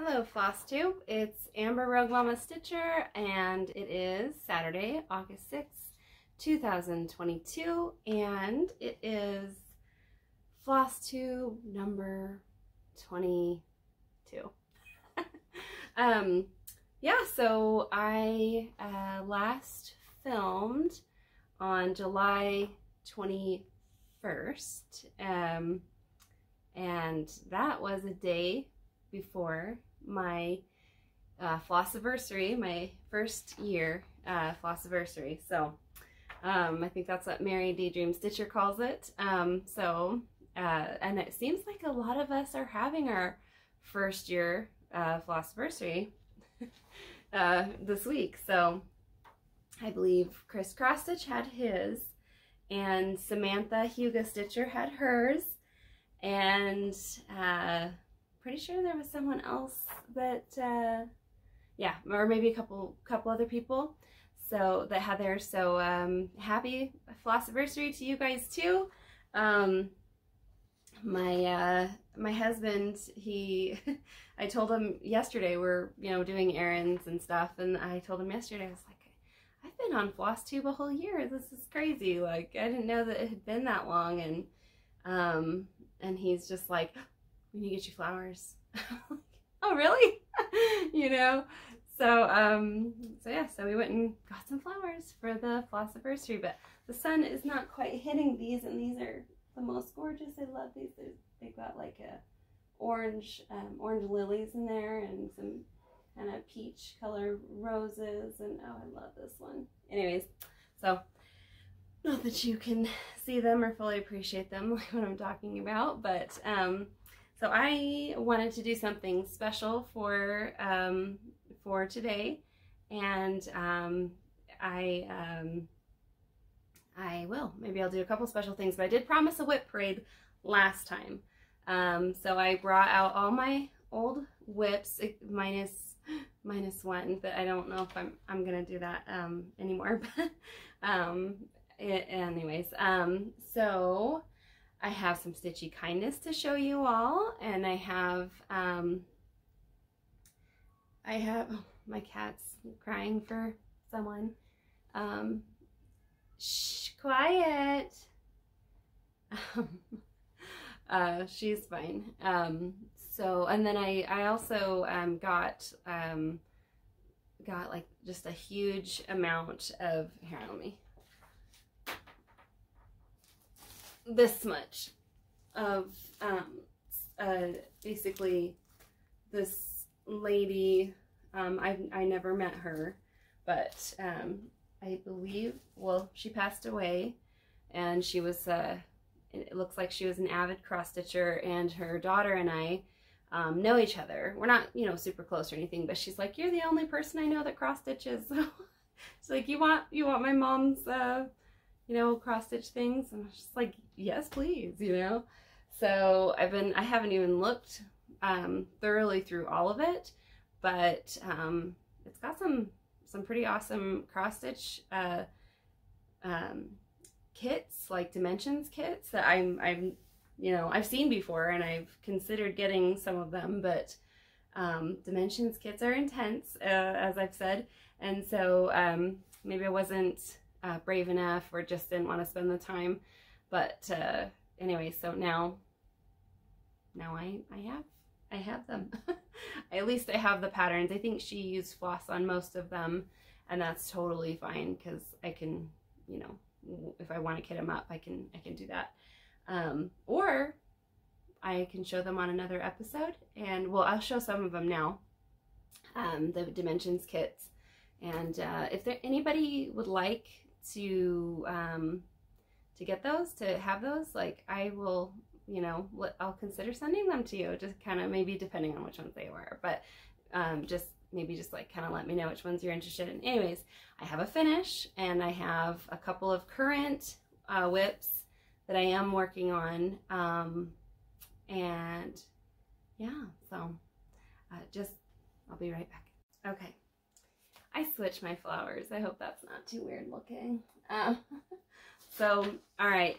Hello Flosstube, it's Amber Rogue Mama Stitcher and it is Saturday, August 6th, 2022 and it is Flosstube number 22. Yeah, so I last filmed on July 21st and that was a day before my Flossiversary, my first year Flossiversary. So I think that's what Mary Daydream Stitcher calls it. And it seems like a lot of us are having our first year Flossiversary this week. So I believe Chris Cross Stitch had his, and Samantha Huga Stitcher had hers, and pretty sure there was someone else that, yeah, or maybe a couple other people, so that had theirs. So happy Flossiversary to you guys too. My husband, I told him yesterday, we're doing errands and stuff, and I told him yesterday, I was like, I've been on Flosstube a whole year. This is crazy. Like, I didn't know that it had been that long, and he's just like, we need to get you flowers. Oh, really? So yeah, so we went and got some flowers for the Flossiversary, but the sun is not quite hitting these, and these are the most gorgeous. I love these. They've got like a orange lilies in there, and some kind of peach color roses, and oh, I love this one. Anyways, so not that you can see them or fully appreciate them like what I'm talking about, but so I wanted to do something special for today, and I will. Maybe I'll do a couple special things, but I did promise a WIP parade last time. So I brought out all my old WIPs, minus one, but I don't know if I'm gonna do that anymore. But anyways, so I have some Stitchy Kindness to show you all, and I have oh, my cat's crying for someone. Shh, quiet. She's fine. So, and then I also got like just a huge amount of, here, let me, this much of basically this lady. I never met her, but I believe, well, she passed away, and she was it looks like she was an avid cross stitcher, and her daughter and I know each other. We're not super close or anything, but she's like, you're the only person I know that cross stitches. She's like, you want my mom's cross stitch things? And I was just like, yes, please, So I haven't even looked thoroughly through all of it, but it's got some pretty awesome cross stitch kits, like dimensions kits, that I've seen before, and I've considered getting some of them, but dimensions kits are intense, as I've said, and so maybe I wasn't brave enough, or just didn't want to spend the time. But anyway, so now I have them. At least I have the patterns. I think she used floss on most of them, and that's totally fine, because I can, if I want to kit them up, I can do that. Or I can show them on another episode, and well, I'll show some of them now, the dimensions kits. And if anybody would like to get those, to have those, like, I will, I'll consider sending them to you, just kind of, maybe depending on which ones they were, but just like kind of let me know which ones you're interested in. Anyways, I have a finish, and I have a couple of current WIPs that I am working on, and yeah, so I'll be right back. Okay, I switched my flowers. I hope that's not too weird looking. So, all right.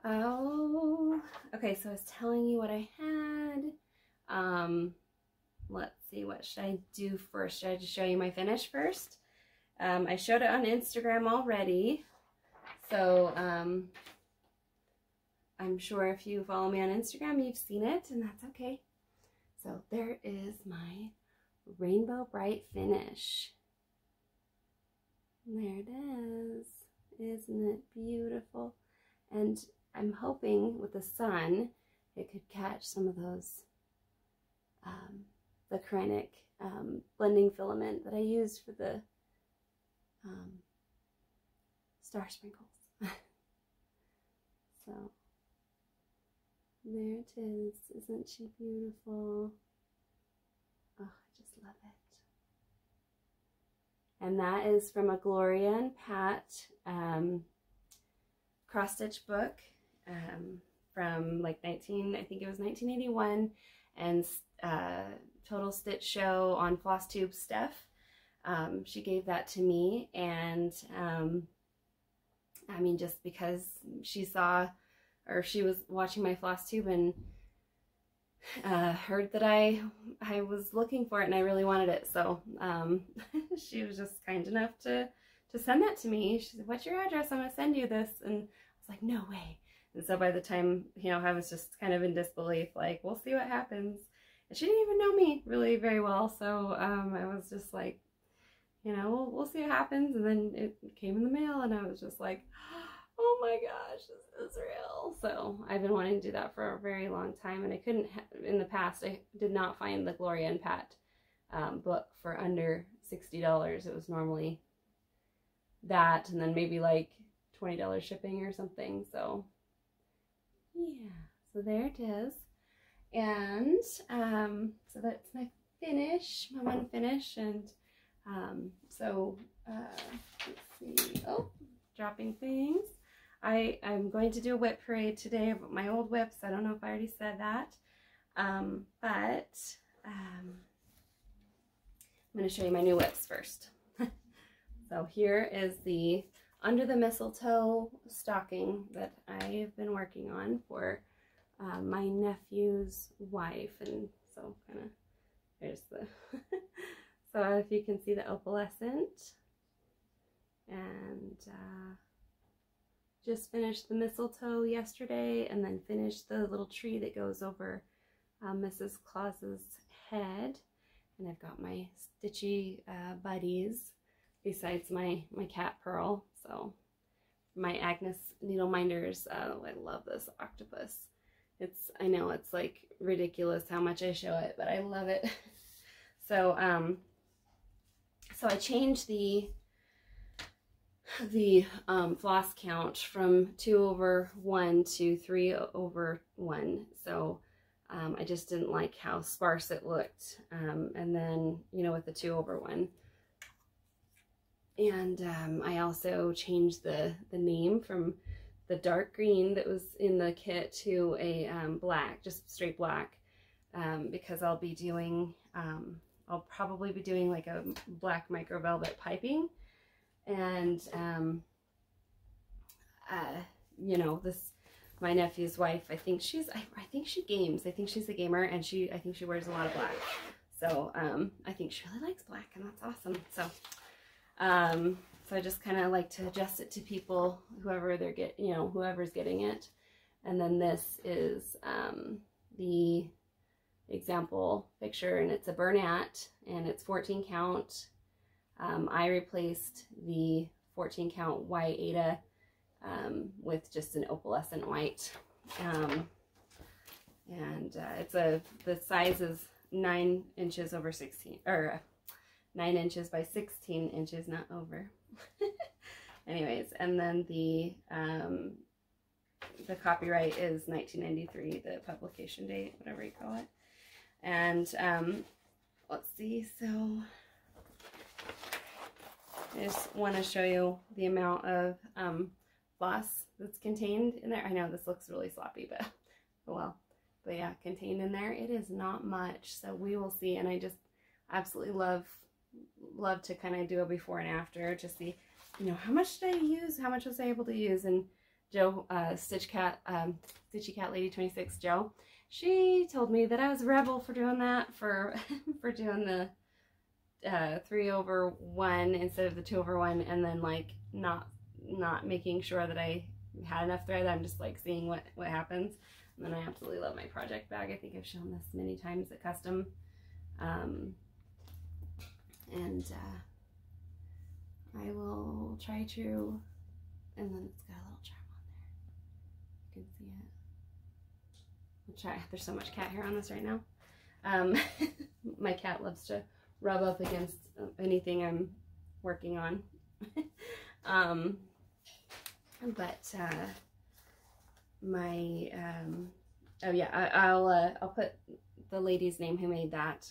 Oh, okay. So I was telling you what I had. Let's see, what should I do first? Should I just show you my finish first? I showed it on Instagram already, so I'm sure if you follow me on Instagram, you've seen it, and that's okay. So there is my Rainbow Bright finish. There it is. Isn't it beautiful? And I'm hoping with the sun, it could catch some of those, the Kreinik blending filament that I used for the star sprinkles. So there it is. Isn't she beautiful? Oh, I just love it. And that is from a Gloria and Pat cross stitch book from like I think it was 1981, and Total Stitch Show on Flosstube stuff. She gave that to me, and I mean, just because she saw, or she was watching my Flosstube and heard that I was looking for it and I really wanted it, so she was just kind enough to send that to me. She said, "What's your address? I'm gonna send you this." And I was like, "No way." And so by the time, you know, I was just kind of in disbelief, like, we'll see what happens. And she didn't even know me really very well, so I was just like, you know, we'll see what happens. And then it came in the mail, and I was just like, oh my gosh, this is real. So I've been wanting to do that for a very long time, and I couldn't, in the past, I did not find the Gloria and Pat book for under $60. It was normally that, and then maybe like $20 shipping or something. So yeah, so there it is. And so that's my finish, my one finish. And so let's see, oh, dropping things. I'm going to do a WIP parade today of my old WIPs. I don't know if I already said that, but I'm going to show you my new WIPs first. So here is the Under the Mistletoe stocking that I've been working on for my nephew's wife, and so kind of there's the so if you can see the opalescent, and just finished the mistletoe yesterday, and then finished the little tree that goes over Mrs. Claus's head. And I've got my stitchy buddies besides my cat Pearl. So my Agnes needle minders. I love this octopus. I know it's like ridiculous how much I show it, but I love it. So so I changed the floss count from 2/1 to 3/1. So I just didn't like how sparse it looked, and then, you know, with the 2/1. And I also changed the name from the dark green that was in the kit to a black, just straight black, because I'll be doing, I'll probably be doing like a black micro velvet piping. And you know, my nephew's wife, I think she games. I think she's a gamer, and I think she wears a lot of black. So I think she really likes black, and that's awesome. So so I just kind of like to adjust it to people, whoever whoever's getting it. And then this is the example picture, and it's a Bernat, and it's 14 count. I replaced the 14 count white Ada with just an opalescent white, and the size is 9 inches over 16, or 9 inches by 16 inches, not over. Anyways, and then the copyright is 1993, the publication date, whatever you call it. And let's see, so I just want to show you the amount of floss that's contained in there. I know this looks really sloppy, but oh well. But yeah, contained in there, it is not much. So we will see. And I just absolutely love to kind of do a before and after to see, you know, how much did I use? How much was I able to use? And Joe, Stitchy Cat Lady 26, Joe, she told me that I was a rebel for doing that, for doing the 3/1 instead of the 2/1, and then like not making sure that I had enough thread. I'm just like seeing what happens. And then I absolutely love my project bag. I think I've shown this many times at Custom. I will try to, and then it's got a little charm on there. You can see it. I'll try. There's so much cat hair on this right now. My cat loves to rub up against anything I'm working on. Oh yeah, I'll put the lady's name who made that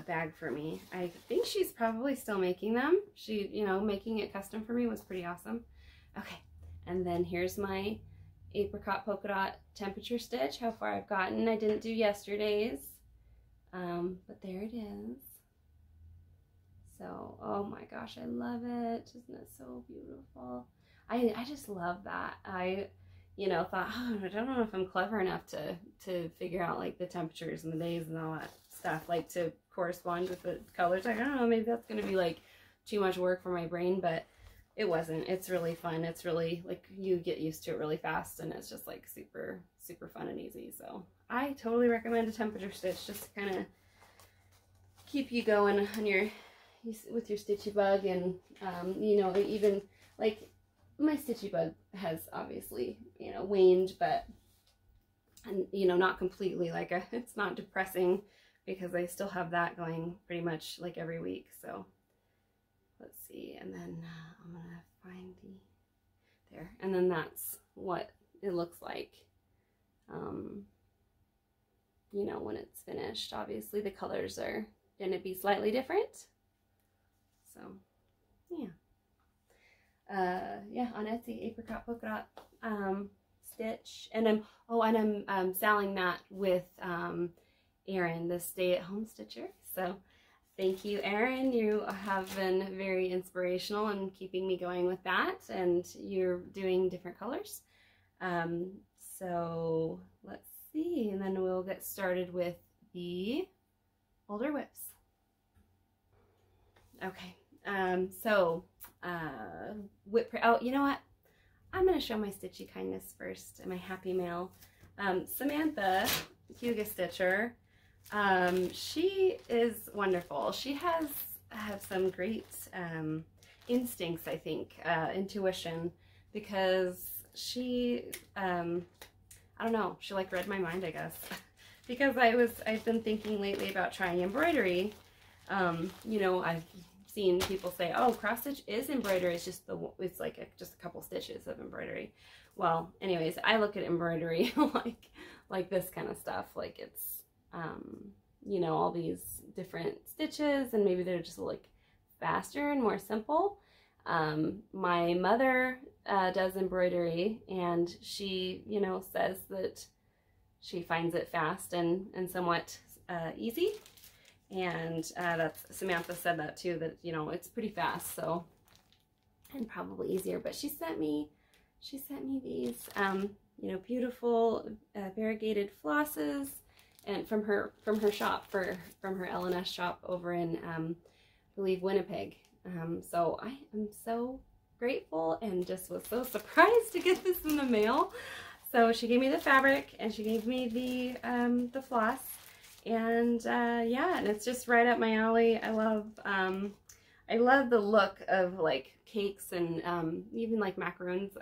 bag for me. I think she's probably still making them. She, you know, making it custom for me was pretty awesome. Okay, and then here's my apricot polka dot temperature stitch, how far I've gotten. I didn't do yesterday's, but there it is. So, oh my gosh, I love it. Isn't it so beautiful? I just love that. I, you know, thought, oh, I don't know if I'm clever enough to figure out like the temperatures and the days and all that stuff, like to correspond with the colors. Like, I don't know, maybe that's going to be like too much work for my brain, but it wasn't. It's really fun. It's really like you get used to it really fast, and it's just like super, super fun and easy. So I totally recommend a temperature stitch just to kind of keep you going on with your stitchy bug. And you know, even like my stitchy bug has obviously, you know, waned, but, and you know, not completely, like it's not depressing, because I still have that going pretty much like every week. So let's see, and then I'm gonna find there, and then that's what it looks like, you know, when it's finished. Obviously the colors are gonna be slightly different, so yeah. Yeah, on Etsy, apricot polka dot stitch, and I'm selling that with Erin, the stay-at-home stitcher. So thank you, Erin. You have been very inspirational in keeping me going with that, and you're doing different colors. So let's see, and then we'll get started with the older whips. Okay, whip, oh, you know what? I'm going to show my Stitchy Kindness first, and my Happy Mail. Samantha, Huga Stitcher, she is wonderful. She has some great instincts, I think, intuition, because she, I don't know, she like read my mind, I guess, because I've been thinking lately about trying embroidery. You know, I've seen people say, oh, cross stitch is embroidery, it's just it's like just a couple stitches of embroidery. Well, anyways, I look at embroidery like this kind of stuff, like it's you know, all these different stitches, and maybe they're just like faster and more simple. My mother does embroidery, and she, you know, says that she finds it fast and somewhat easy. And that's, Samantha said that too, that, you know, it's pretty fast, so, and probably easier. But she sent me these, you know, beautiful variegated flosses, and from her shop, from her L&S shop over in, I believe, Winnipeg. So I am so grateful, and just was so surprised to get this in the mail. So she gave me the fabric, and she gave me the floss. And yeah, and it's just right up my alley. I love the look of like cakes and even like macaroons.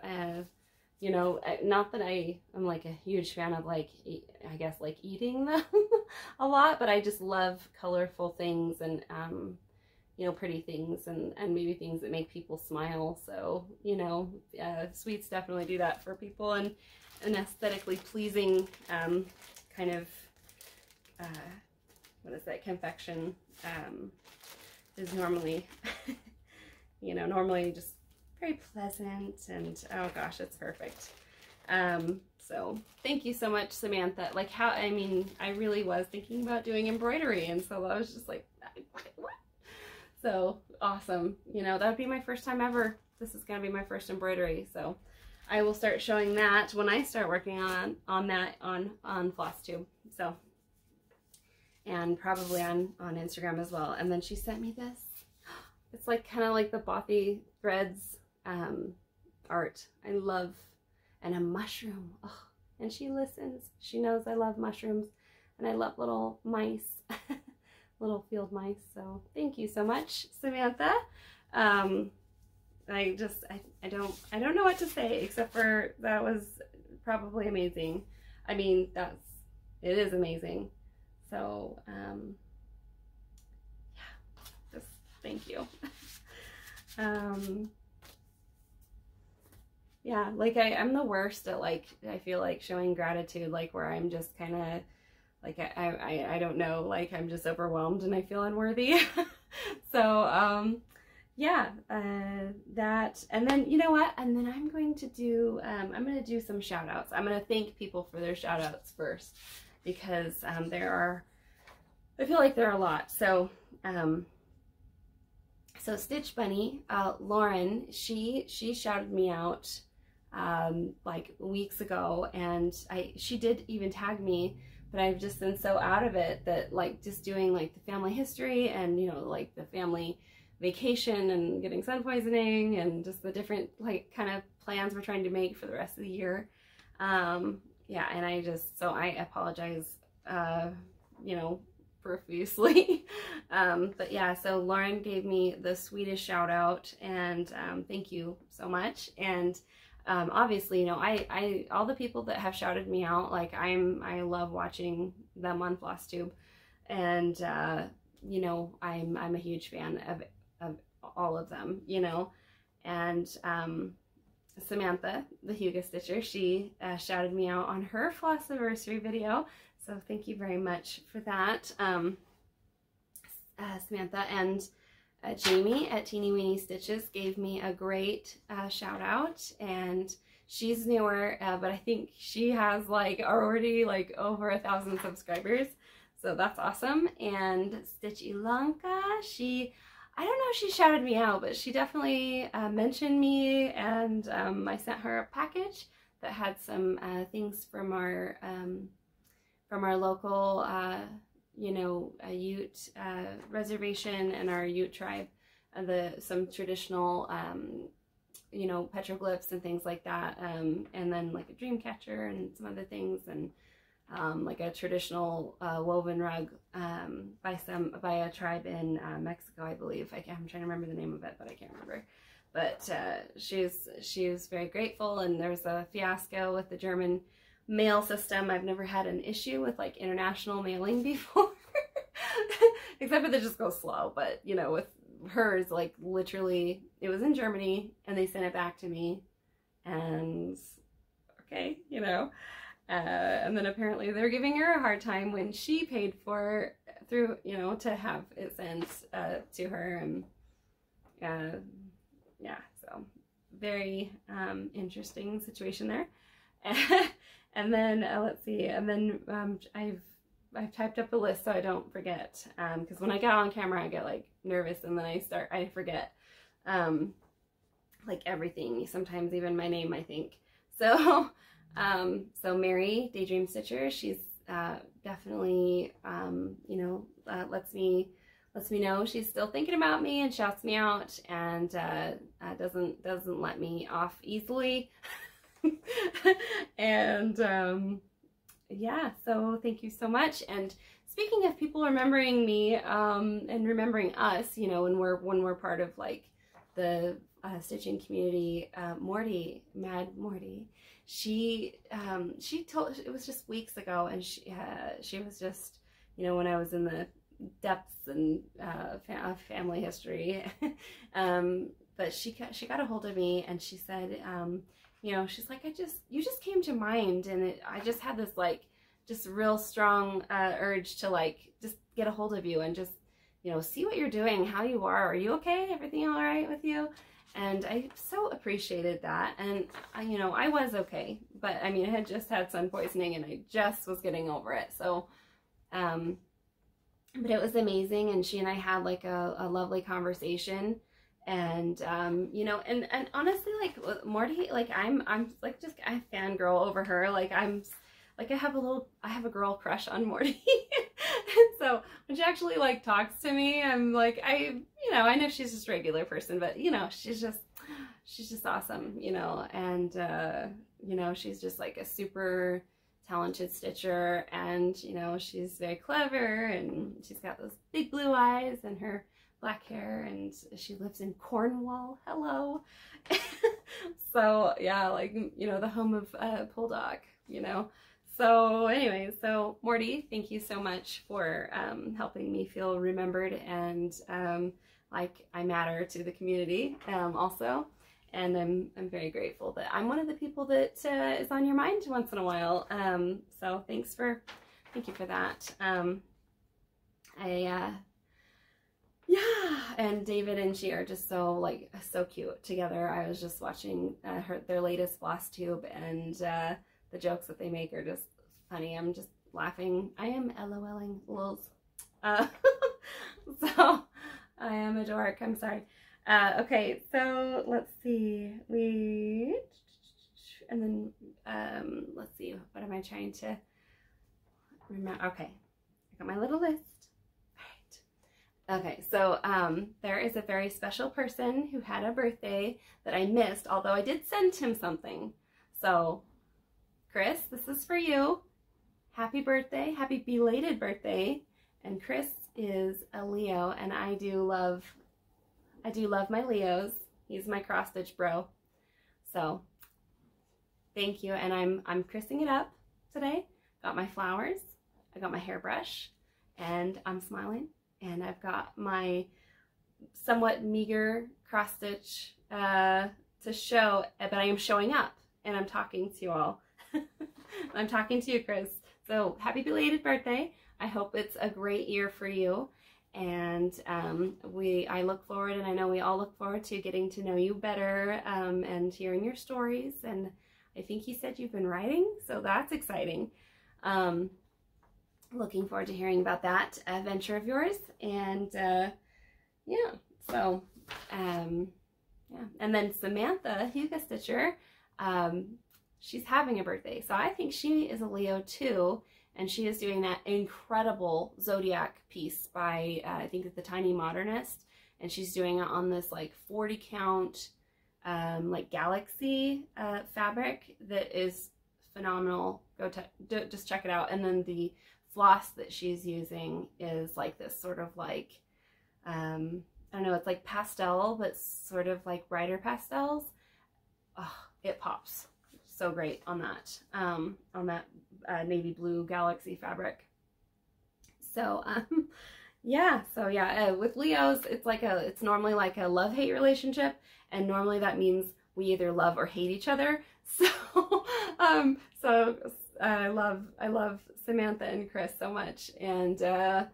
You know, not that I'm like a huge fan of like, I guess like eating them a lot, but I just love colorful things, and you know, pretty things, and maybe things that make people smile. So, you know, sweets definitely do that for people, and an aesthetically pleasing kind of what is that, confection, is normally, you know, normally just very pleasant, and oh gosh, it's perfect. So thank you so much, Samantha. Like, how, I mean, I really was thinking about doing embroidery, and so I was just like, what? So awesome. You know, that would be my first time ever. This is gonna be my first embroidery, so I will start showing that when I start working on that on Flosstube. So, and probably on Instagram as well. And then she sent me this. It's like kind of like the Bothy Threads art. I love, and a mushroom. Oh, and she listens. She knows I love mushrooms, and I love little mice, little field mice. So thank you so much, Samantha. I don't know what to say except for that was probably amazing. I mean, it is amazing. So, yeah, just thank you. Yeah, like I'm the worst at like, I feel like showing gratitude, like where I'm just kind of like, I don't know, like I'm just overwhelmed and I feel unworthy. So, yeah, that, and then you know what, and then I'm going to do some shout outs. I'm going to thank people for their shout outs first, because I feel like there are a lot. So so Stitch Bunny, Lauren, she shouted me out like weeks ago, and she did even tag me, but I've just been so out of it that like just doing like the family history and, you know, like the family vacation and getting sun poisoning and just the different like kind of plans we're trying to make for the rest of the year. Yeah, and so I apologize, you know, profusely. But yeah, so Lauren gave me the sweetest shout out, and thank you so much. And obviously, you know, all the people that have shouted me out, like I love watching them on Flosstube, and you know, I'm a huge fan of all of them, you know. And Samantha, the Huga Stitcher, she shouted me out on her Flossiversary video, so thank you very much for that, Samantha. And Jamie at Teeny Weeny Stitches gave me a great shout out, and she's newer, but I think she has like already like over 1,000 subscribers, so that's awesome. And Stitch Ilanka, I don't know if she shouted me out, but she definitely mentioned me, and I sent her a package that had some things from our local, you know, Ute reservation and our Ute tribe, some traditional, you know, petroglyphs and things like that, and then like a dream catcher and some other things, and like a traditional woven rug by a tribe in Mexico, I believe. I'm trying to remember the name of it, but I can't remember. But she was very grateful, and there's a fiasco with the German mail system. I've never had an issue with like international mailing before, except for they just go slow. But you know, with hers, like literally, it was in Germany, and they sent it back to me, and okay, you know. And then apparently they're giving her a hard time when she paid for through, you know, to have it sent to her, and yeah, so very interesting situation there. And then let's see, and then I've typed up a list so I don't forget, because when I get on camera I get like nervous, and then I forget like everything, sometimes even my name, I think. So so Mary, Daydream Stitcher, she's definitely, you know, lets me know she's still thinking about me and shouts me out, and doesn't let me off easily. And yeah, so thank you so much. And speaking of people remembering me and remembering us, you know, when we're part of like the stitching community, Mad Morty, she told, it was just weeks ago, and she was just, you know, when I was in the depths and family history, but she got a hold of me, and she said, you know, she's like, you just came to mind, and I just had this like just real strong urge to like just get a hold of you and just, you know, see what you're doing, how you are you okay, everything all right with you? And I so appreciated that. And you know, I was okay, but I mean, I had just had sun poisoning, and I just was getting over it. So but it was amazing, and she and I had like a lovely conversation. And you know, and honestly, like Morty, like I'm like just I fangirl over her. Like I'm like I have a girl crush on Morty. And so when she actually like talks to me, I'm like, you know, I know she's just a regular person, but you know, she's just awesome, you know. And you know, she's just like a super talented stitcher, and you know, she's very clever, and she's got those big blue eyes and her black hair, and she lives in Cornwall. Hello. So yeah, like, you know, the home of Bulldog, you know. So anyway, so Morty, thank you so much for helping me feel remembered, and like I matter to the community also. And I'm very grateful that I'm one of the people that is on your mind once in a while. So thank you for that. Yeah, and David and she are just so cute together. I was just watching their latest Flosstube, and the jokes that they make are just funny. I'm just laughing. I am LOLing, lols. So I am a dork. I'm sorry. Okay, so let's see. And then let's see. What am I trying to remember? Okay, I got my little list. Okay, so there is a very special person who had a birthday that I missed, although I did send him something. So, Chris, this is for you. Happy birthday, happy belated birthday. And Chris is a Leo, and I do love my Leos. He's my cross stitch bro. So, thank you, and I'm christening it up today. Got my flowers, I got my hairbrush, and I'm smiling. And I've got my somewhat meager cross stitch to show, but I am showing up and I'm talking to you all. I'm talking to you, Chris. So happy belated birthday. I hope it's a great year for you. And I look forward, and I know we all look forward to getting to know you better and hearing your stories. And I think you said you've been writing, so that's exciting. Looking forward to hearing about that venture of yours. And yeah, so yeah. And then Samantha, Huga Stitcher, she's having a birthday, so I think she is a Leo too, and she is doing that incredible zodiac piece by I think it's the Tiny Modernist, and she's doing it on this like 40 count like galaxy fabric that is phenomenal. Just check it out. And then the floss that she's using is like this sort of like I don't know, it's like pastel, but sort of like brighter pastels. Oh, it pops so great on that navy blue galaxy fabric. So yeah, with Leos, it's normally like a love-hate relationship, and normally that means we either love or hate each other. So I love Samantha and Chris so much, and I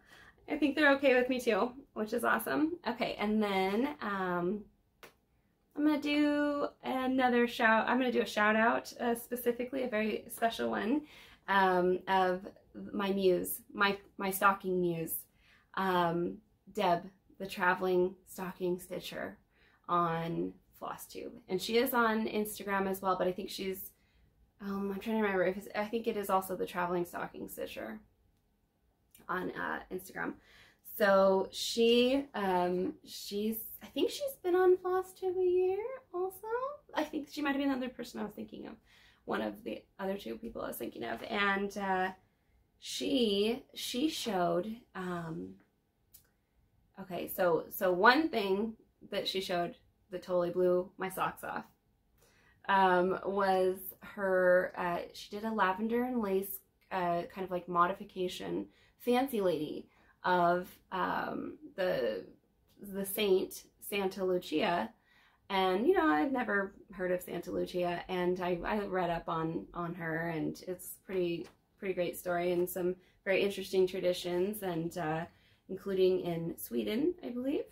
think they're okay with me too, which is awesome. Okay, and then I'm gonna do a shout out, specifically a very special one of my muse, my stocking muse, Deb, the traveling stocking stitcher on Flosstube, and she is on Instagram as well, but I think she's I'm trying to remember I think it is also the traveling stocking stitcher on Instagram. So I think she's been on Flosstube a year also. I think she might have been the other person I was thinking of, one of the other two people I was thinking of, and she showed okay, so one thing that she showed that totally blew my socks off was her she did a lavender and lace kind of like modification fancy lady of the saint Santa Lucia. And you know, I've never heard of Santa Lucia, and I read up on her, and it's pretty great story and some very interesting traditions, and including in Sweden, I believe.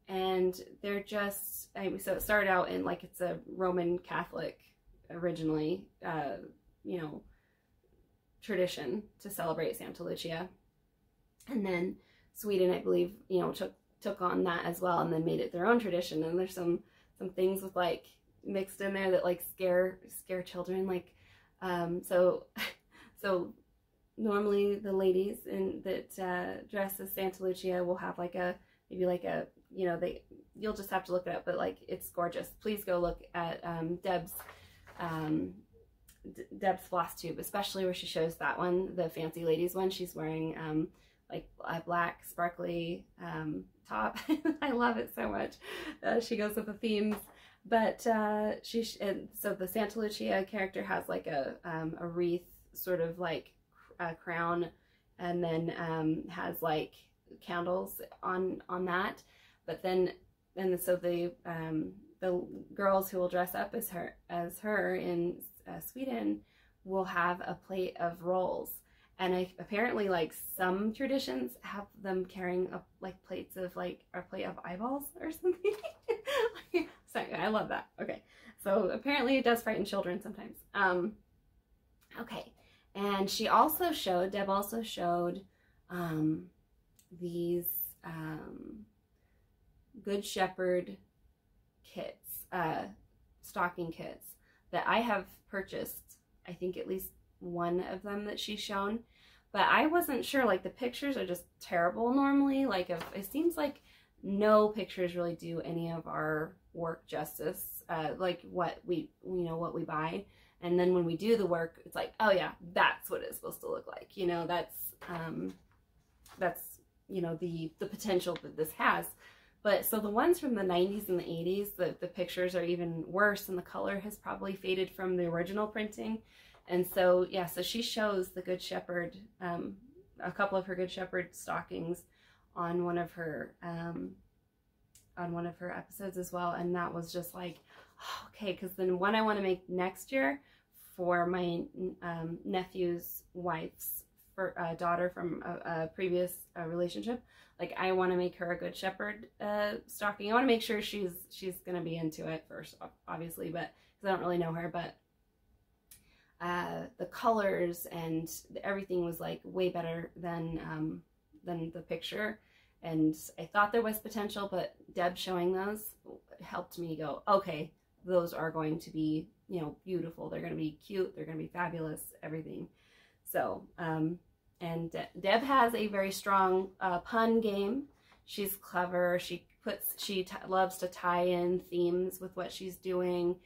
And they're just, so it started out in like, it's a Roman Catholic originally, you know, tradition to celebrate Santa Lucia. And then Sweden, I believe, you know, took took on that as well and then made it their own tradition. And there's some things with like mixed in there that like scare children, like so normally the ladies that dress as Santa Lucia will have like maybe like a, you know, you'll just have to look it up, but like it's gorgeous. Please go look at Deb's Flosstube, especially where she shows that one, the fancy ladies one. She's wearing like a black sparkly top. I love it so much. She goes with the themes, but so the Santa Lucia character has like a wreath, sort of like a crown, and then has like candles on that. But then so the girls who will dress up as her in Sweden will have a plate of rolls. And apparently, like, some traditions have them carrying up like plates of like a plate of eyeballs or something. So I love that. Okay, so apparently it does frighten children sometimes. Okay, and Deb also showed these Good Shepherd kits, stocking kits that I have purchased. I think at least one of them that she's shown, but I wasn't sure. Like, the pictures are just terrible normally. Like, it seems like no pictures really do any of our work justice, like what we buy. And then when we do the work, it's like, oh yeah, that's what it's supposed to look like. You know, that's you know, the potential that this has. But so the ones from the 90s and the 80s, the pictures are even worse, and the color has probably faded from the original printing. And so, yeah, so she shows the Good Shepherd, a couple of her Good Shepherd stockings on one of her episodes as well. And that was just like, oh, okay, because then one I want to make next year for my nephew's wife's daughter from a previous relationship. Like, I want to make her a Good Shepherd stocking. I want to make sure she's gonna be into it first, obviously, but because I don't really know her. But the colors and everything was like way better than the picture, and I thought there was potential, but Deb showing those helped me go, okay, those are going to be, you know, beautiful. They're going to be cute. They're going to be fabulous. Everything. So, and Deb has a very strong pun game. She's clever. She loves to tie in themes with what she's doing.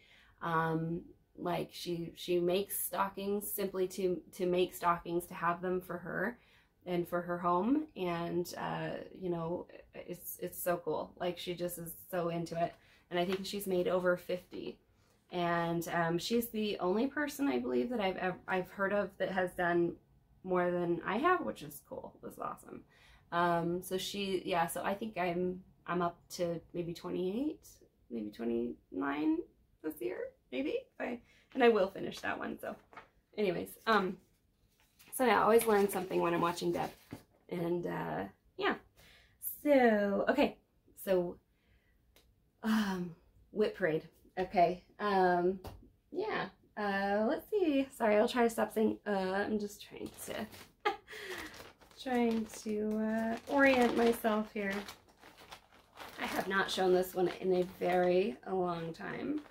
Like she makes stockings simply to make stockings, to have them for her and for her home. And you know, it's so cool. Like, she just is so into it. And I think she's made over 50. And she's the only person, I believe, that I've heard of that has done more than I have, which is cool. It was awesome. So so I think I'm up to maybe 28, maybe 29 this year, maybe. And I will finish that one. So anyways, so yeah, I always learn something when I'm watching Deb. And yeah. So okay, so WIP parade. Okay. Yeah. Let's see. Sorry, I'll try to stop saying I'm just trying to orient myself here. I have not shown this one in a very long time.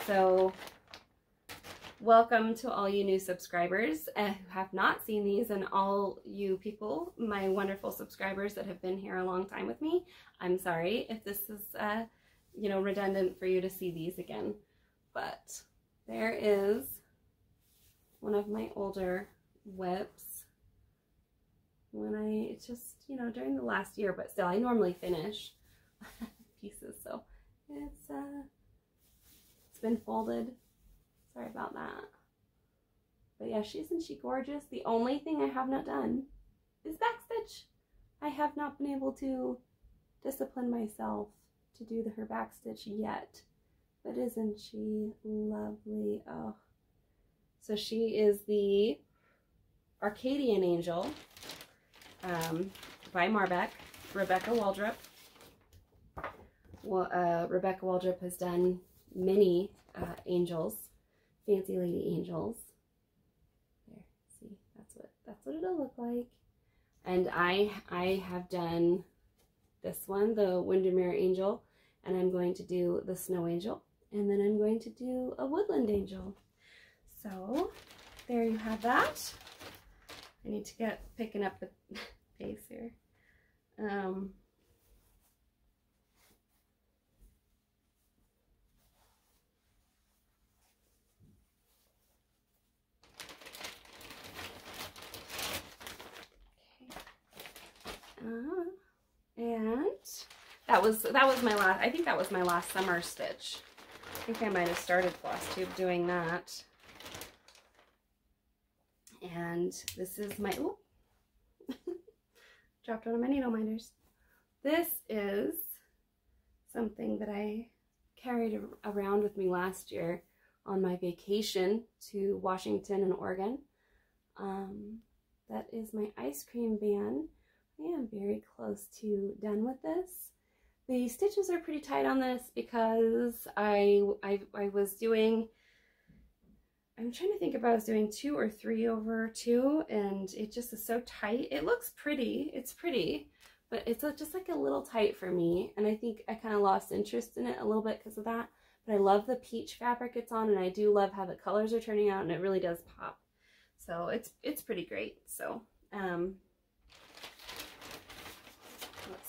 So welcome to all you new subscribers who have not seen these, and all you people, my wonderful subscribers that have been here a long time with me. I'm sorry if this is you know, redundant for you to see these again. But there is one of my older WIPs it's just, you know, during the last year, but still, I normally finish pieces, so it's been folded. Sorry about that. But yeah, isn't she gorgeous? The only thing I have not done is backstitch. I have not been able to discipline myself to do her backstitch yet. But isn't she lovely? Oh. So she is the Arcadian Angel by Marbeck, Rebecca Waldrop. Well, Rebecca Waldrop has done many angels, fancy lady angels. There, see, that's what it'll look like. And I have done this one, the Windermere Angel, and I'm going to do the Snow Angel, and then I'm going to do a Woodland Angel. So there you have that. I need to get picking up the pace here. And that was my last, I think that was my last summer stitch. I think I might have started Flosstube doing that. And this is my, oh, dropped one of my needle minders. This is something that I carried around with me last year on my vacation to Washington and Oregon. That is my ice cream van. I am very close to done with this. The stitches are pretty tight on this because I was doing, I'm trying to think if I was doing 2 or 3 over 2, and it just is so tight. It looks pretty, it's pretty, but it's just like a little tight for me, and I think I kind of lost interest in it a little bit because of that. But I love the peach fabric it's on, and I do love how the colors are turning out, and it really does pop. So it's pretty great. So let's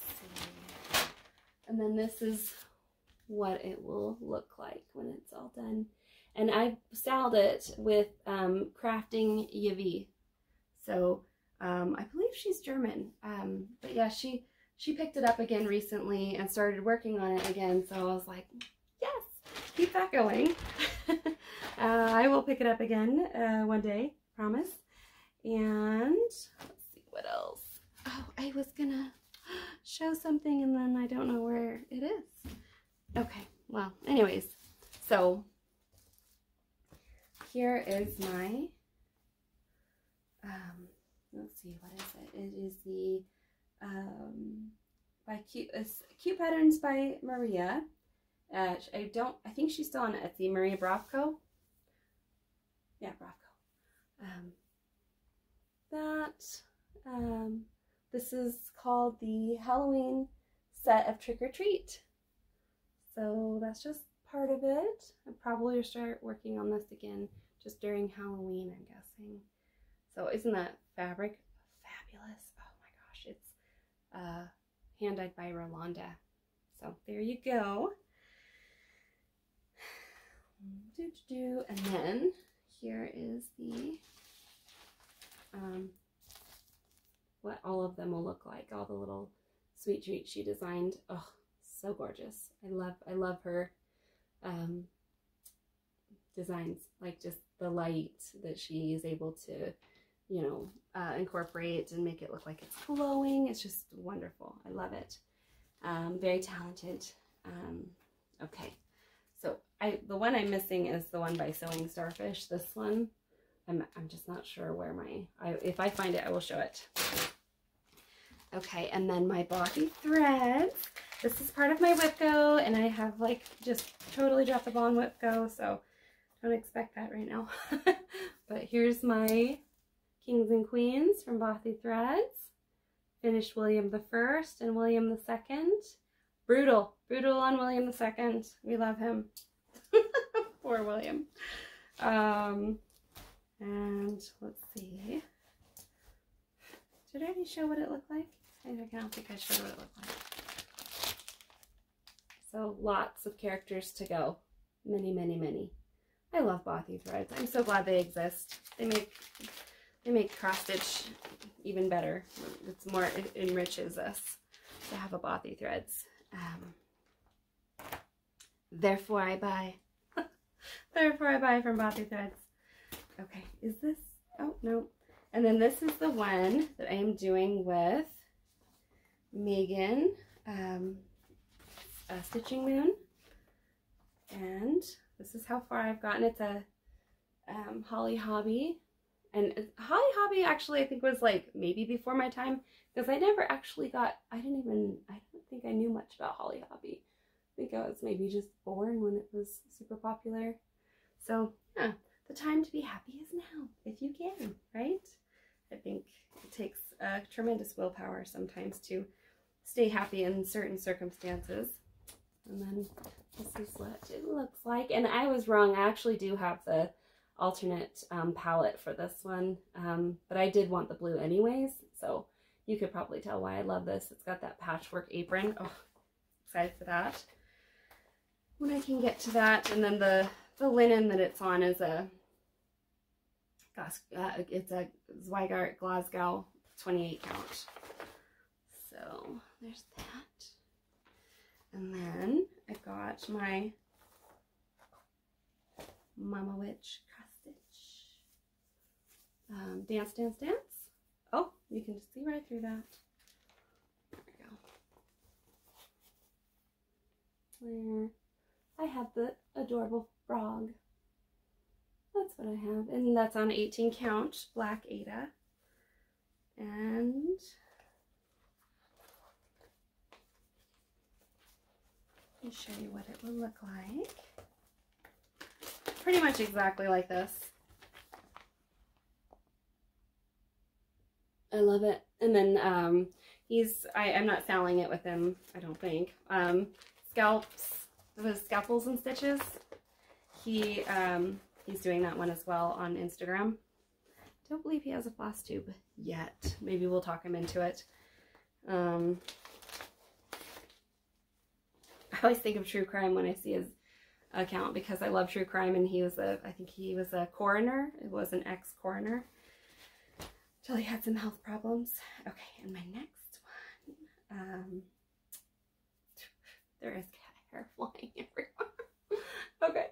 see. And then this is what it will look like when it's all done. And I styled it with Crafting WIP. So I believe she's German. But yeah, she picked it up again recently and started working on it again. So I was like, yes, keep that going. I will pick it up again one day, promise. And let's see what else. Oh, I was gonna show something and then I don't know where it is. Okay, well, anyways, so here is my, let's see, what is it? It is the, by Cute Patterns by Maria. I think she's still on Etsy, Maria Brovko. Yeah, Brovko. This is called the Halloween set of Trick or Treat. So that's just part of it. I'll probably start working on this again just during Halloween, I'm guessing. So isn't that fabric fabulous? Oh my gosh, it's hand-dyed by Rolanda. So there you go. And then here is the what all of them will look like, all the little sweet treats she designed. Oh, so gorgeous. I love her designs, like just the light that she is able to, you know, incorporate and make it look like it's glowing. It's just wonderful. I love it. Very talented. Okay, so the one I'm missing is the one by Sewing Starfish. This one, I'm just not sure where if I find it, I will show it. Okay, and then my Bothy threads. This is part of my WIP Go, and I have like just totally dropped the ball on WIP Go, so don't expect that right now. But here's my Kings and Queens from Bothy Threads. Finished William I and William II. Brutal on William II. We love him. Poor William. And let's see. Did I already show what it looked like? I don't think I showed what it looked like. So lots of characters to go. Many, many, many. I love Bothy threads. I'm so glad they exist. They make cross stitch even better. It's more, it enriches us to have a Bothy threads. Therefore I buy. Therefore I buy from Bothy threads. Okay, is this? Oh no. And then this is the one that I am doing with Megan, Stitching Moon, and this is how far I've gotten. It's a Holly Hobby, and Holly Hobby actually I think was like maybe before my time, because I never actually got, I don't think I knew much about Holly Hobby. I think I was maybe just born when it was super popular. So yeah, the time to be happy is now, if you can, right? I think it takes tremendous willpower sometimes to stay happy in certain circumstances. And then this is what it looks like. And I was wrong. I actually do have the alternate palette for this one, but I did want the blue anyways, so you could probably tell why I love this. It's got that patchwork apron. Oh, excited for that when I can get to that. And then the linen that it's on is it's a Zweigart Glasgow 28 count. So there's that. And then I've got my Mama Witch cross stitch. Dance, dance, dance. Oh, you can just see right through that. There we go. Where I have the adorable frog. That's what I have. And that's on 18 count, black Ada. And let me show you what it will look like. Pretty much exactly like this. I love it. And then I'm not selling it with him, I don't think. Scalpels and Stitches. He's doing that one as well on Instagram. Don't believe he has a Flosstube yet. Maybe we'll talk him into it. I always think of true crime when I see his account because I love true crime, and I think he was a coroner. It was an ex-coroner till he had some health problems. Okay, and my next one, there is cat hair flying everywhere. Okay,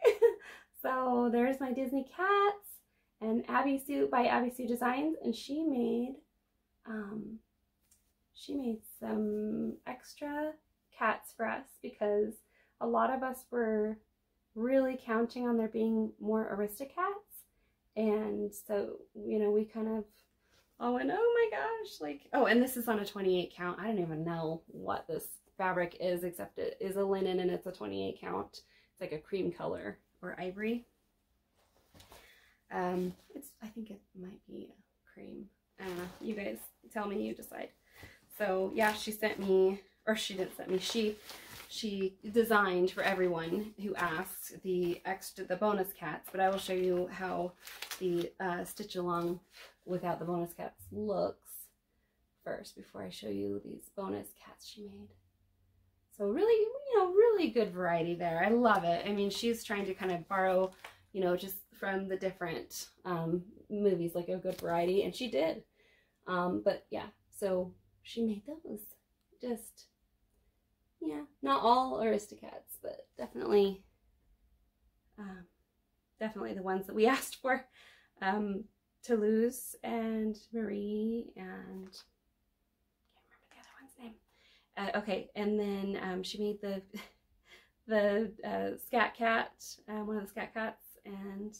so there's my Disney cats and Abby Sue by Abby Sue Designs, and she made some extra cats for us because a lot of us were really counting on there being more Aristocats, and so, you know, we kind of all went, oh my gosh, like, oh, and this is on a 28 count. I don't even know what this fabric is, except it is a linen and it's a 28 count. It's like a cream color or ivory. I think it might be a cream. I don't know. You guys tell me, you decide. So yeah, she sent me, or she didn't send me, she designed for everyone who asked the bonus cats, but I will show you how the stitch along without the bonus cats looks first before I show you these bonus cats she made. So really, you know, really good variety there. I love it. I mean, she's trying to kind of borrow, you know, just from the different movies, like a good variety, and she did. But yeah, so she made those. Just, yeah, not all Aristocats, but definitely the ones that we asked for. Toulouse and Marie, and I can't remember the other one's name. Okay, and then she made the Scat Cat, one of the Scat Cats, and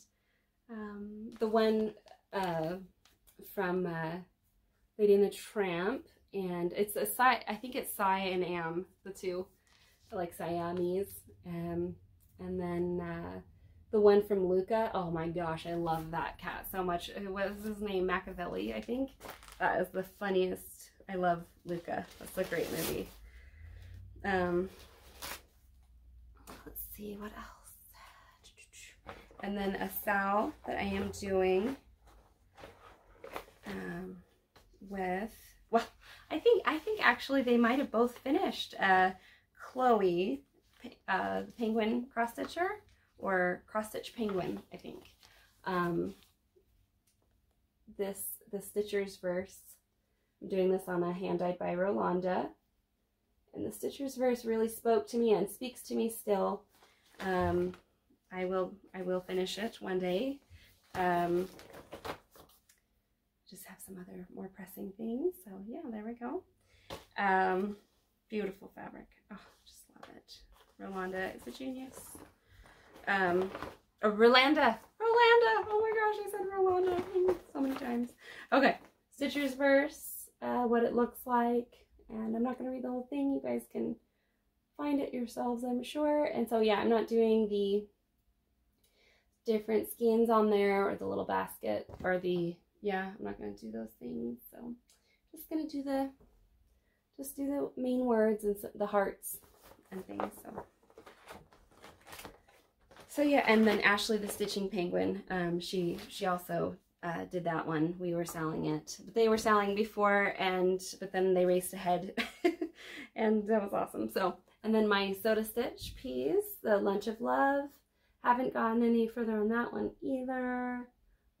the one from Lady and the Tramp, and it's a I think it's Cy and Am, the two, like Siamese, and then the one from Luca. Oh my gosh, I love that cat so much. What was his name? Machiavelli, I think. That is the funniest. I love Luca. That's a great movie. Let's see what else. And then a Sal that I am doing with, well, I think actually they might have both finished. Chloe, the penguin cross stitcher, or cross stitch penguin, I think. The Stitcher's Verse. I'm doing this on a hand dyed by Rolanda, and the Stitcher's Verse really spoke to me and speaks to me still. I will finish it one day. Just have some other more pressing things. So yeah, there we go. Beautiful fabric. Oh, just love it. Rolanda is a genius. Rolanda. Oh my gosh, I said Rolanda so many times. Okay, Stitcher's Verse, what it looks like, and I'm not going to read the whole thing. You guys can find it yourselves, I'm sure. And so yeah, I'm not doing the different skeins on there or the little basket or the, yeah, I'm not going to do those things. So just gonna do the main words and the hearts and things. So yeah, and then Ashley the Stitching Penguin, she also did that one. We were selling it. They were selling before, but then they raced ahead, and that was awesome. So, and then my Soda Stitch piece, the Lunch of Love. Haven't gotten any further on that one either.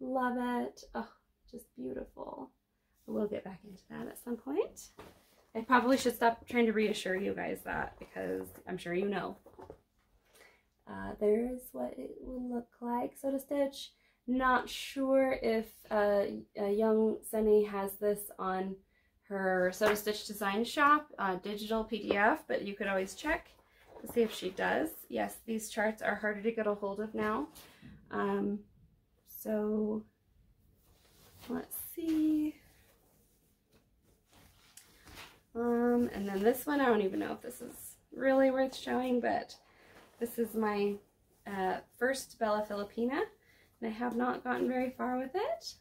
Love it. Oh, just beautiful. We'll get back into that at some point. I probably should stop trying to reassure you guys that, because I'm sure you know. There's what it will look like. Soda Stitch. Not sure if young Sunny has this on her Soda Stitch Design Shop digital PDF, but you could always check to see if she does. Yes, these charts are harder to get a hold of now. So let's see. And then this one, I don't even know if this is really worth showing, but this is my first Bella Filipina, and I have not gotten very far with it.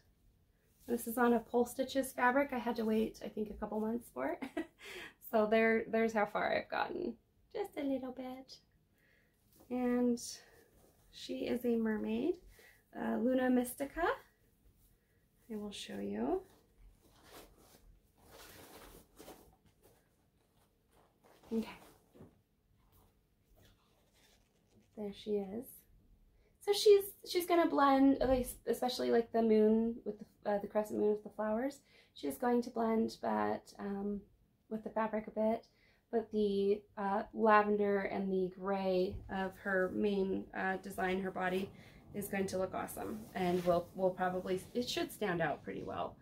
This is on a Pole Stitches fabric. I had to wait, I think, a couple months for it. So there's how far I've gotten. Just a little bit. And she is a mermaid. Luna Mystica. I will show you. Okay. There she is. So she's gonna blend, at least especially like the moon with the crescent moon with the flowers. She's going to blend that with the fabric a bit, but the lavender and the gray of her main design, her body, is going to look awesome, and we'll probably, it should stand out pretty well.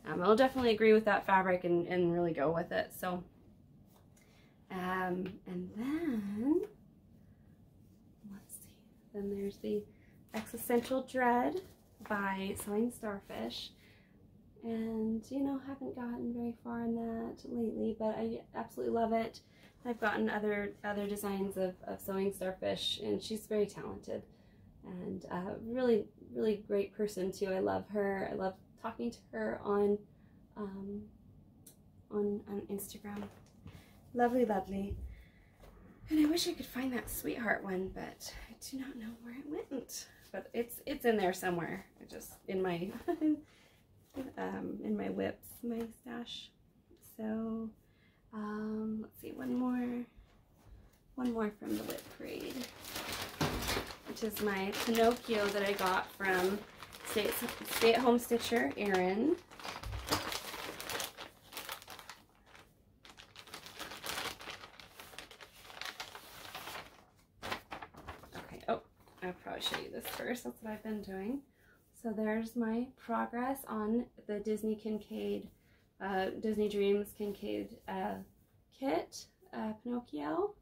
I'll definitely agree with that fabric and really go with it. So and then let's see, then there's the Existential Dread by Sewing Starfish, and you know, haven't gotten very far in that lately, but I absolutely love it. I've gotten other designs of Sewing Starfish, and she's very talented and really great person too. I love her. I love talking to her on Instagram. Lovely. And I wish I could find that Sweetheart one, but I do not know where it went. But it's in there somewhere. I just in my in my WIPs, my stash. So let's see, one more from the WIP Parade, which is my Pinocchio that I got from stay-at-home stitcher Erin. I'll probably show you this first. That's what I've been doing. So there's my progress on the Disney Kincaid, Disney Dreams Kincaid kit, Pinocchio,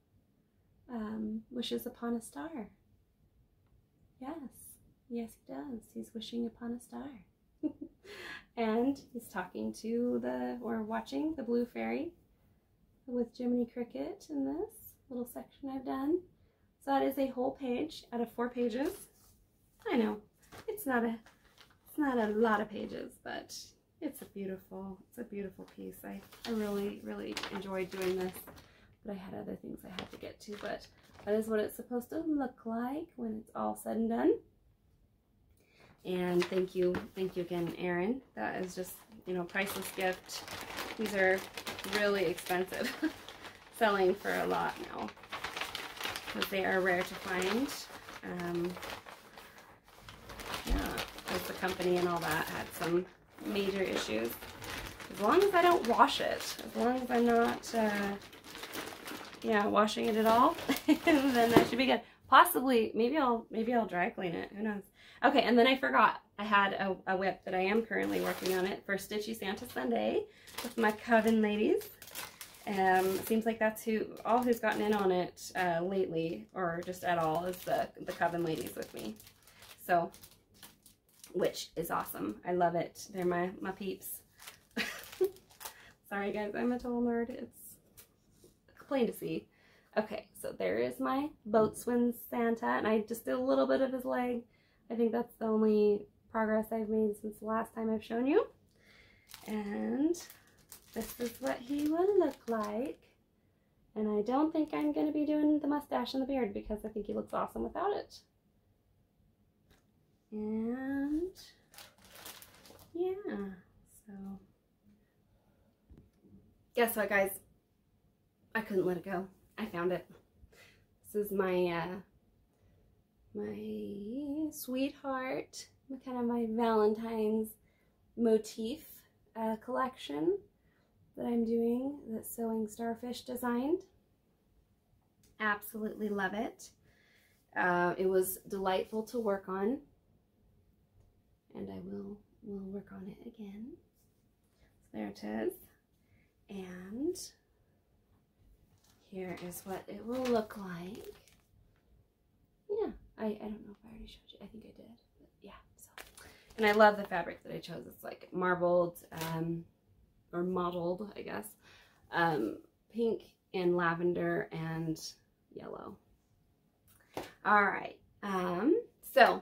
wishes upon a star. Yes, he does. He's wishing upon a star. And he's talking to or watching the Blue Fairy with Jiminy Cricket in this little section I've done. So that is a whole page out of 4 pages. I know, it's not a lot of pages, but it's a beautiful piece. I really enjoyed doing this, but I had other things I had to get to, but that is what it's supposed to look like when it's all said and done. And thank you again, Erin. That is just, you know, priceless gift. These are really expensive, selling for a lot now, because they are rare to find. Yeah, because the company and all that had some major issues. As long as I don't wash it, as long as I'm not, washing it at all, then that should be good. Possibly, maybe I'll dry clean it. Who knows? Okay, and then I forgot. I had a WIP that I am currently working on it for Stitchy Santa Sunday with my Coven ladies. Seems like that's all who's gotten in on it lately, or just at all, is the Coven ladies with me. So, which is awesome. I love it. They're my peeps. Sorry guys, I'm a total nerd. It's plain to see. Okay, so there is my Boatswain Santa, and I just did a little bit of his leg. I think that's the only progress I've made since the last time I've shown you. And this is what he will look like. And I don't think I'm going to be doing the mustache and the beard because I think he looks awesome without it. And yeah, so guess what, guys? I couldn't let it go. I found it. This is my my sweetheart, kind of my Valentine's motif collection that I'm doing, that Sewing Starfish designed. Absolutely love it. It was delightful to work on, and I will work on it again. So there it is, and here is what it will look like. Yeah, I don't know if I already showed you. I think I did, but yeah. So, and I love the fabric that I chose. It's like marbled, or mottled, I guess, pink and lavender and yellow. All right. So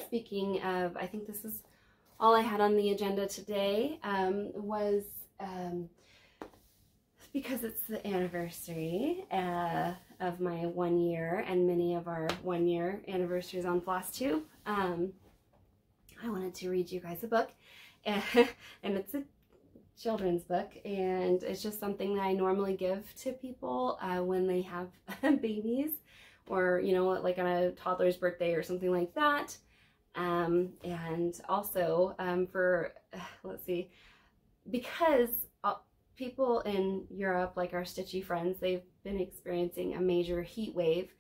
speaking of, I think this is all I had on the agenda today. Was because it's the anniversary of my 1 year and many of our 1 year anniversaries on Flosstube. I wanted to read you guys a book, and it's a children's book, and it's just something that I normally give to people when they have babies, or you know, like on a toddler's birthday or something like that. And also for let's see, because people in Europe, like our stitchy friends, they've been experiencing a major heat wave,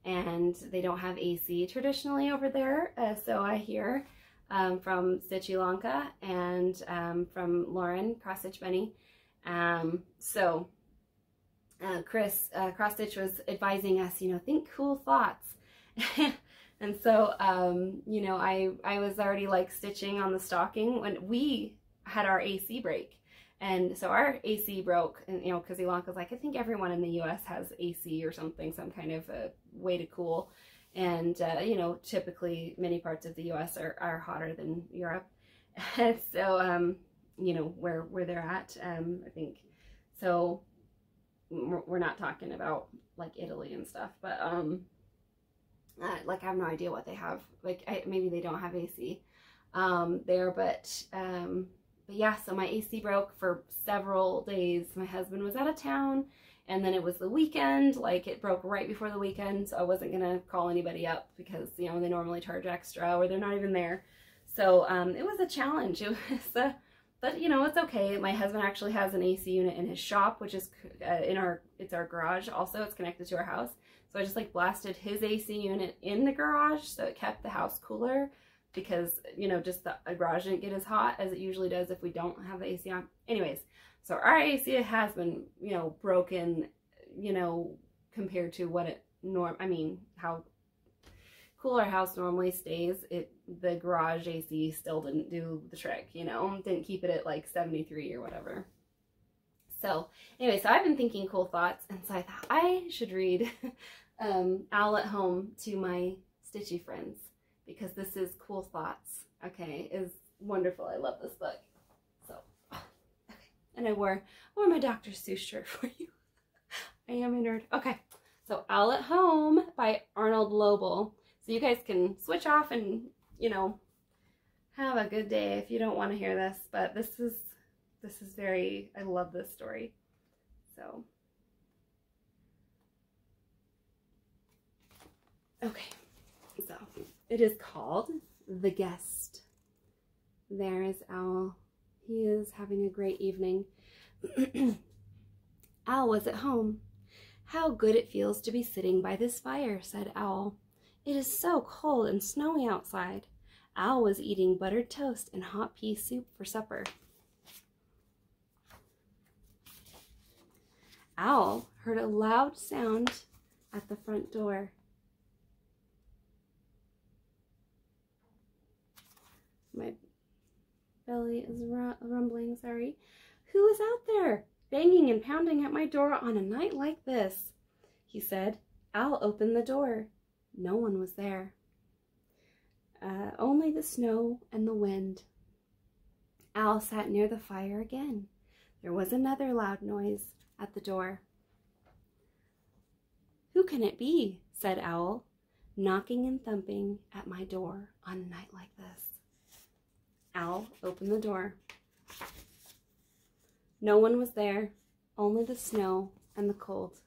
and they don't have AC traditionally over there. So I hear from Stitchy Lanka and from Lauren, Cross Stitch Bunny. So Chris, Cross Stitch, was advising us, you know, think cool thoughts. And so, you know, I was already like stitching on the stocking when we had our AC break. And so our AC broke, and, you know, because Ilanka's like, I think everyone in the US has AC or something, some kind of a way to cool. And, you know, typically many parts of the US are hotter than Europe. And so, you know, where they're at, I think, so we're not talking about like Italy and stuff, but, like I have no idea what they have. Like maybe they don't have AC there, but yeah, so my AC broke for several days. My husband was out of town, and then it was the weekend. Like it broke right before the weekend, so I wasn't gonna call anybody up because, you know, they normally charge extra or they're not even there. So it was a challenge. It was but you know, it's okay. My husband actually has an AC unit in his shop, which is it's our garage also. It's connected to our house. So I just like blasted his AC unit in the garage, so it kept the house cooler, because, you know, just the garage didn't get as hot as it usually does if we don't have the AC on. Anyways, so our AC has been, you know, broken, you know, compared to what it how cool our house normally stays. The garage AC still didn't do the trick, you know, didn't keep it at like 73 or whatever. So anyway, so I've been thinking cool thoughts, and so I thought I should read Owl at Home to my stitchy friends, because this is cool thoughts. Okay, is wonderful. I love this book. So okay, and I wore my Dr. Seuss shirt for you. I am a nerd. Okay, so Owl at Home by Arnold Lobel. So you guys can switch off and, you know, have a good day if you don't want to hear this, but this is very, I love this story. So, okay, so it is called The Guest. There is Owl. He is having a great evening. Owl was at home. How good it feels to be sitting by this fire, said Owl. It is so cold and snowy outside. Owl was eating buttered toast and hot pea soup for supper. Owl heard a loud sound at the front door. My belly is rumbling, sorry. Who is out there, banging and pounding at my door on a night like this? He said. Owl opened the door. No one was there. Only the snow and the wind. Owl sat near the fire again. There was another loud noise at the door. "Who can it be?" said Owl, "knocking and thumping at my door on a night like this?" Owl opened the door. No one was there, only the snow and the cold.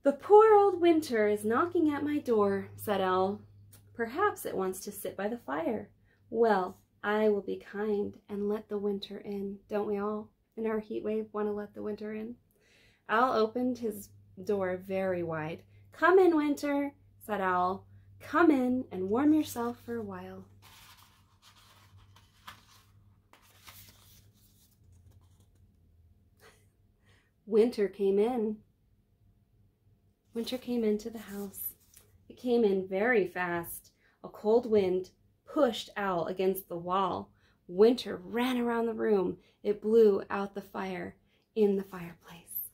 "The poor old winter is knocking at my door," said Owl. "Perhaps it wants to sit by the fire. Well, I will be kind and let the winter in." Don't we all, in our heat wave, want to let the winter in? Owl opened his door very wide. "Come in, Winter," said Owl. "Come in and warm yourself for a while." Winter came in. Winter came into the house. It came in very fast. A cold wind pushed Owl against the wall. Winter ran around the room. It blew out the fire in the fireplace.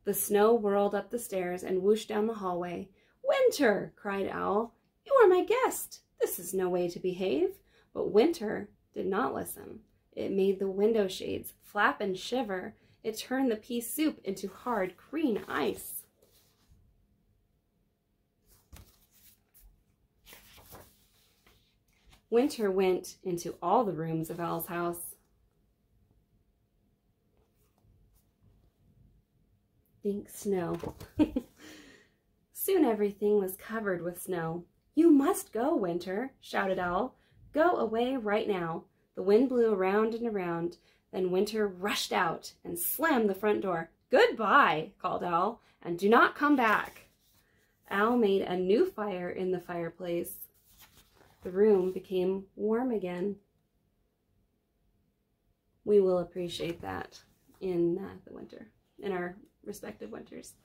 The snow whirled up the stairs and whooshed down the hallway. "Winter!" cried Owl. "You are my guest. This is no way to behave." But Winter did not listen. It made the window shades flap and shiver. It turned the pea soup into hard green ice. Winter went into all the rooms of Owl's house. Think snow. Soon everything was covered with snow. "You must go, Winter," shouted Owl. "Go away right now." The wind blew around and around. Then Winter rushed out and slammed the front door. "Goodbye," called Owl, "and do not come back." Owl made a new fire in the fireplace. The room became warm again. We will appreciate that in the winter, in our respective winters.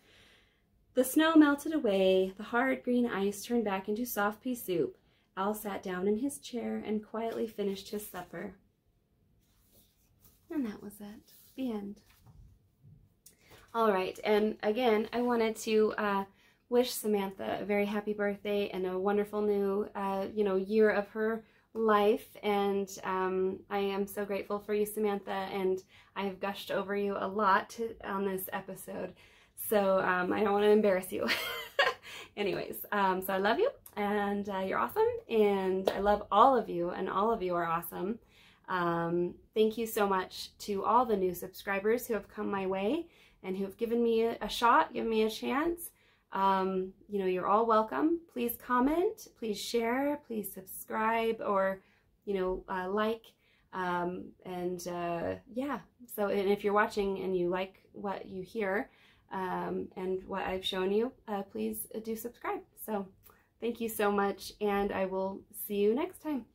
The snow melted away. The hard green ice turned back into soft pea soup. Owl sat down in his chair and quietly finished his supper. And that was it. The end. All right, and again, I wanted to wish Samantha a very happy birthday and a wonderful new, year of her life. And I am so grateful for you, Samantha, and I have gushed over you a lot on this episode. So I don't want to embarrass you. Anyways, so I love you, and you're awesome, and I love all of you, and all of you are awesome. Thank you so much to all the new subscribers who have come my way and who have given me a shot, given me a chance. You're all welcome. Please comment, please share, please subscribe, or, like. Yeah, so, and if you're watching and you like what you hear, and what I've shown you, please do subscribe. So thank you so much, and I will see you next time.